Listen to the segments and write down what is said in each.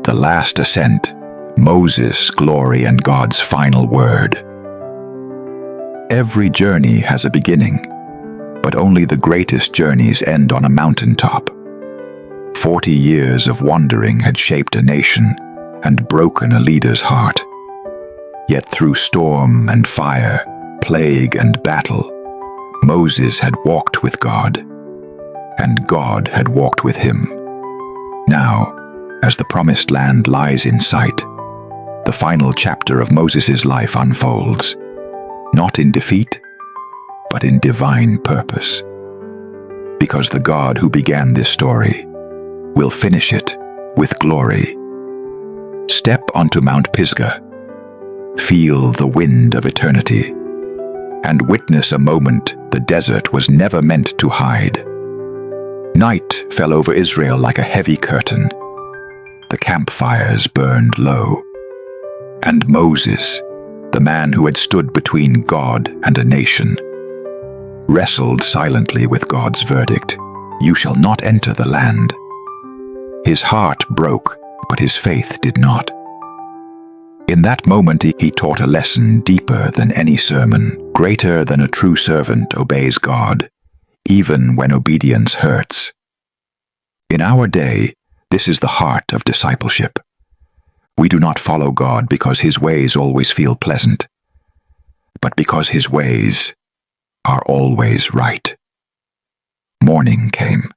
The last ascent, Moses' glory and God's final word. Every journey has a beginning, but only the greatest journeys end on a mountaintop. 40 years of wandering had shaped a nation and broken a leader's heart. Yet through storm and fire, plague and battle, Moses had walked with God, and God had walked with him. Now, as the promised land lies in sight, the final chapter of Moses' life unfolds, not in defeat, but in divine purpose. Because the God who began this story will finish it with glory. Step onto Mount Pisgah, feel the wind of eternity, and witness a moment the desert was never meant to hide. Night fell over Israel like a heavy curtain. The campfires burned low. And Moses, the man who had stood between God and a nation, wrestled silently with God's verdict, "You shall not enter the land." His heart broke, but his faith did not. In that moment he taught a lesson deeper than any sermon, greater than a true servant obeys God, even when obedience hurts. In our day, this is the heart of discipleship. We do not follow God because his ways always feel pleasant, but because his ways are always right. Morning came,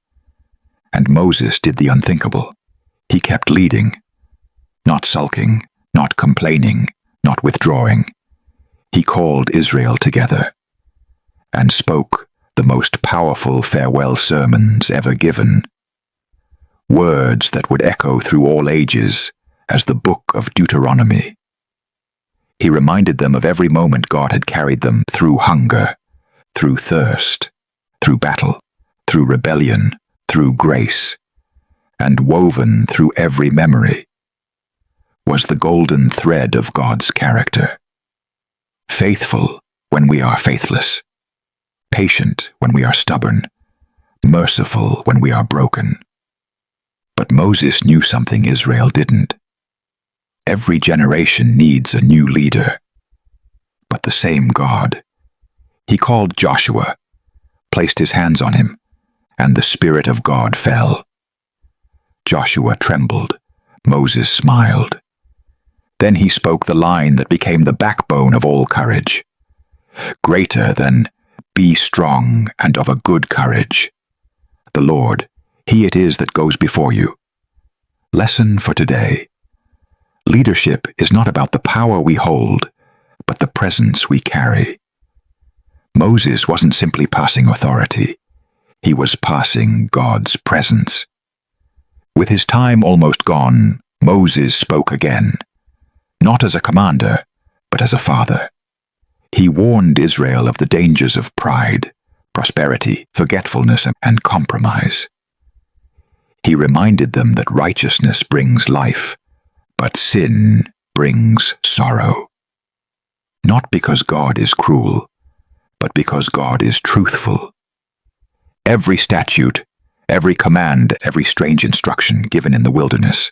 and Moses did the unthinkable. He kept leading, not sulking, not complaining, not withdrawing. He called Israel together and spoke the most powerful farewell sermons ever given. Words that would echo through all ages as the book of Deuteronomy. He reminded them of every moment God had carried them through hunger, through thirst, through battle, through rebellion, through grace, and woven through every memory was the golden thread of God's character. Faithful when we are faithless, patient when we are stubborn, merciful when we are broken. But Moses knew something Israel didn't. Every generation needs a new leader, but the same God. He called Joshua, placed his hands on him, and the Spirit of God fell. Joshua trembled, Moses smiled. Then he spoke the line that became the backbone of all courage. Greater than, "Be strong and of a good courage." The Lord, he it is that goes before you. Lesson for today. Leadership is not about the power we hold, but the presence we carry. Moses wasn't simply passing authority. He was passing God's presence. With his time almost gone, Moses spoke again, not as a commander, but as a father. He warned Israel of the dangers of pride, prosperity, forgetfulness, and compromise. He reminded them that righteousness brings life, but sin brings sorrow. Not because God is cruel, but because God is truthful. Every statute, every command, every strange instruction given in the wilderness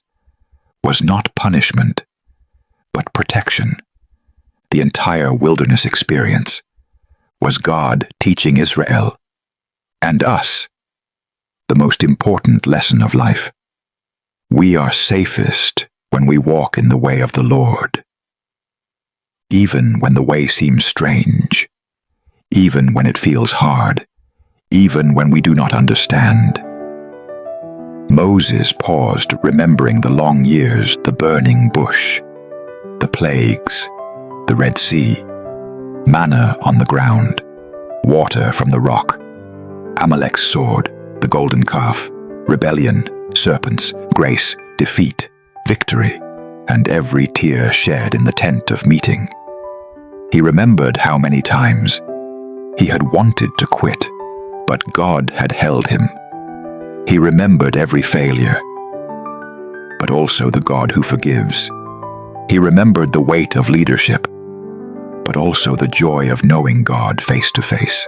was not punishment, but protection. The entire wilderness experience was God teaching Israel and us the most important lesson of life. We are safest when we walk in the way of the Lord. Even when the way seems strange, even when it feels hard, even when we do not understand. Moses paused, remembering the long years, the burning bush, the plagues, the Red Sea, manna on the ground, water from the rock, Amalek's sword, the golden calf, rebellion, serpents, grace, defeat, victory, and every tear shed in the tent of meeting. He remembered how many times he had wanted to quit, but God had held him. He remembered every failure, but also the God who forgives. He remembered the weight of leadership, but also the joy of knowing God face to face.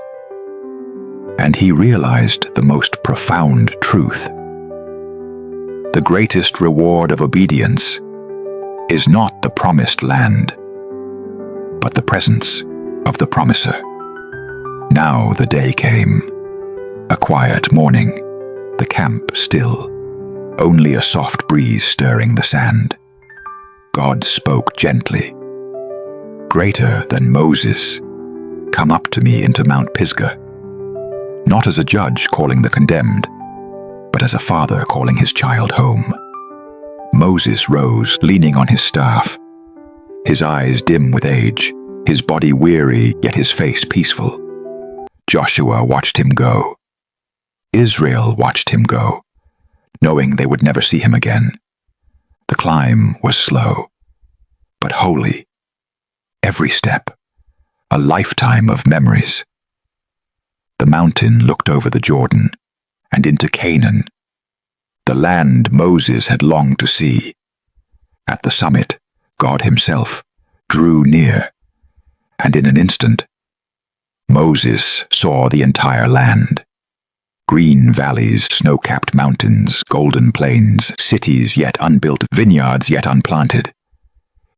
And he realized the most profound truth. The greatest reward of obedience is not the promised land, but the presence of the promiser. Now the day came, a quiet morning, the camp still, only a soft breeze stirring the sand. God spoke gently. Greater than Moses, come up to me into Mount Pisgah, not as a judge calling the condemned, but as a father calling his child home. Moses rose, leaning on his staff, his eyes dim with age, his body weary, yet his face peaceful. Joshua watched him go. Israel watched him go, knowing they would never see him again. The climb was slow, but holy. Every step, a lifetime of memories. The mountain looked over the Jordan and into Canaan, the land Moses had longed to see. At the summit, God himself drew near, and in an instant, Moses saw the entire land. Green valleys, snow-capped mountains, golden plains, cities yet unbuilt, vineyards yet unplanted.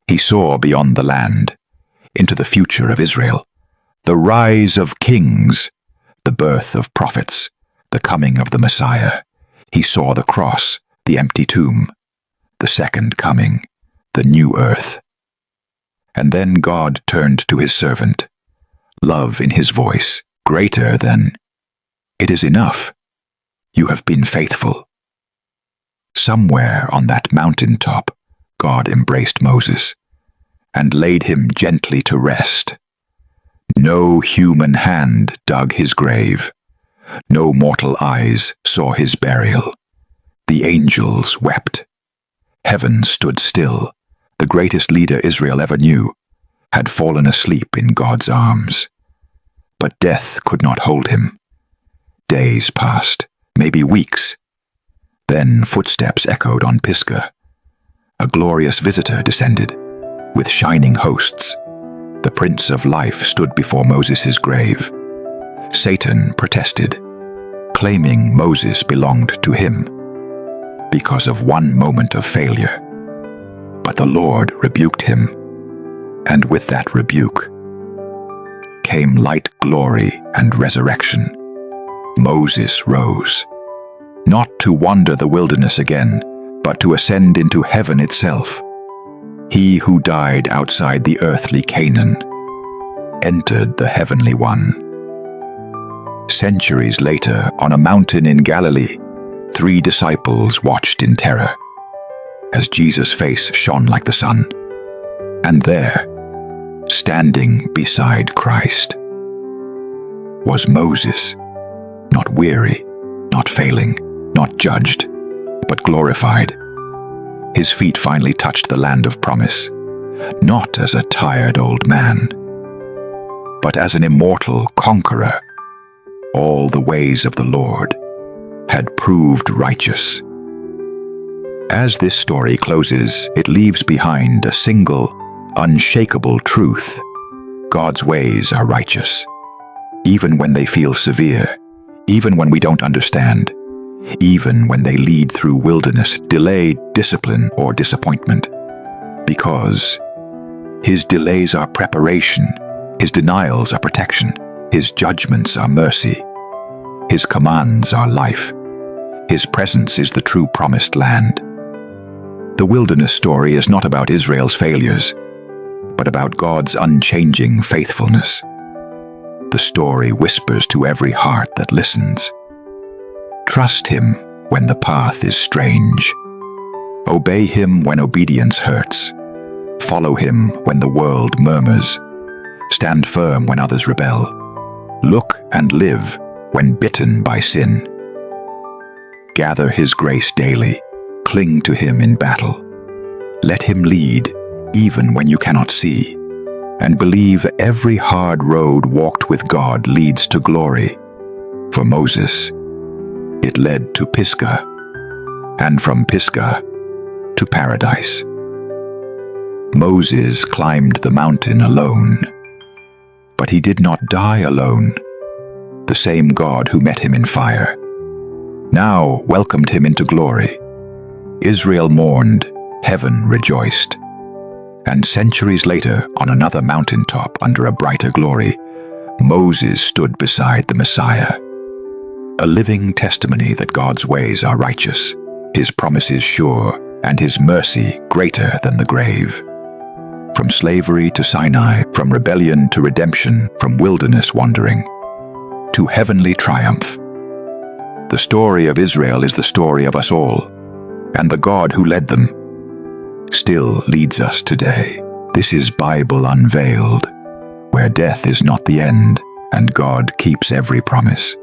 He saw beyond the land, into the future of Israel, the rise of kings, the birth of prophets, the coming of the Messiah. He saw the cross, the empty tomb, the second coming, the new earth. And then God turned to his servant, love in his voice, greater than, "It is enough. You have been faithful." Somewhere on that mountain top, God embraced Moses and laid him gently to rest. No human hand dug his grave. No mortal eyes saw his burial. The angels wept. Heaven stood still. The greatest leader Israel ever knew had fallen asleep in God's arms. But death could not hold him. Days passed, maybe weeks. Then footsteps echoed on Pisgah. A glorious visitor descended, with shining hosts. The Prince of Life stood before Moses' grave. Satan protested, claiming Moses belonged to him because of one moment of failure. But the Lord rebuked him, and with that rebuke came light, glory, and resurrection. Moses rose, not to wander the wilderness again, but to ascend into heaven itself. He who died outside the earthly Canaan entered the heavenly one. Centuries later, on a mountain in Galilee, 3 disciples watched in terror as Jesus' face shone like the sun. And there, standing beside Christ, was Moses, not weary, not failing, not judged, but glorified. His feet finally touched the land of promise, not as a tired old man, but as an immortal conqueror. All the ways of the Lord had proved righteous. As this story closes, it leaves behind a single, unshakable truth. God's ways are righteous, even when they feel severe, even when we don't understand, even when they lead through wilderness, delay, discipline, or disappointment. Because his delays are preparation, his denials are protection, his judgments are mercy, his commands are life, his presence is the true promised land. The wilderness story is not about Israel's failures, but about God's unchanging faithfulness. The story whispers to every heart that listens. Trust him when the path is strange. Obey him when obedience hurts. Follow him when the world murmurs. Stand firm when others rebel. Look and live when bitten by sin. Gather his grace daily. Cling to him in battle. Let him lead even when you cannot see. And believe every hard road walked with God leads to glory. For Moses, it led to Pisgah, and from Pisgah to paradise. Moses climbed the mountain alone, but he did not die alone. The same God who met him in fire now welcomed him into glory. Israel mourned, heaven rejoiced. And centuries later, on another mountaintop under a brighter glory, Moses stood beside the Messiah. A living testimony that God's ways are righteous, His promises sure, and His mercy greater than the grave. From slavery to Sinai, from rebellion to redemption, from wilderness wandering to heavenly triumph. The story of Israel is the story of us all, and the God who led them still leads us today. This is Bible Unveiled, where death is not the end, and God keeps every promise.